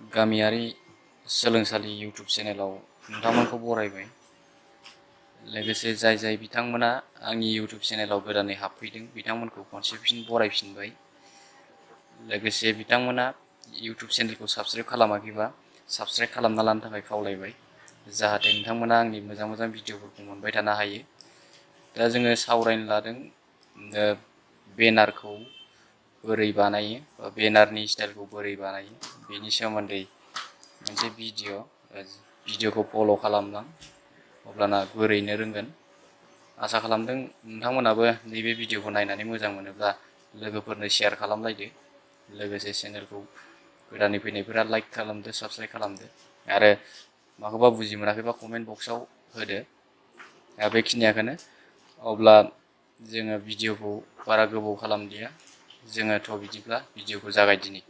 गामियारि सोलोंसालि इउटुब चेनेलाव नोंथांमोनखौ बरायबाय। लोगोसे जाय बिथांमोना आंनि इउटुब चेनेलाव गोदानै हाबफैदों बिथांमोनखौ खनसे फिन बरायफिनबाय। लोगोसे बिथांमोना इउटुब चेनेलखौ साबस्क्राइब खालामाखैबा साबस्क्राइब खालामना लानो थाखाय खावलायबाय, जाहाथे नोंथांमोना आंनि मोजां भिडिअफोरखौ मोनबाय थानो हायो। दा जोङो सावरायनो लादों बेनारखौ बोरै बानायो बा बेनारनि स्टाइलखौ बोरै बानायो बेनि सोमोन्दै मोनसे भिडिअखौ फल' खालामलां, अब्लाना बोरैनो रोंगोन। आसा खालामदों नोंथांमोनाबो नैबे भिडिअखौ नायनानै मोजां मोनोब्ला लोगोफोरनो शेयार खालामलायदो। लोगोसे चेनेलखौ गोदानै फैनायफोरा लाइक खालामदो, साबस्क्राइब खालामदो, आरो माखौबा बुजि मोनाखैबा कमेन्ट बक्सआव होदो। बेखिनियाखौनो। अब्ला जोङो भिडिअखौ बारा गोबाव खालामदिया, जोङोथ' बिदिब्ला भिडिअखौ जागायदिनि।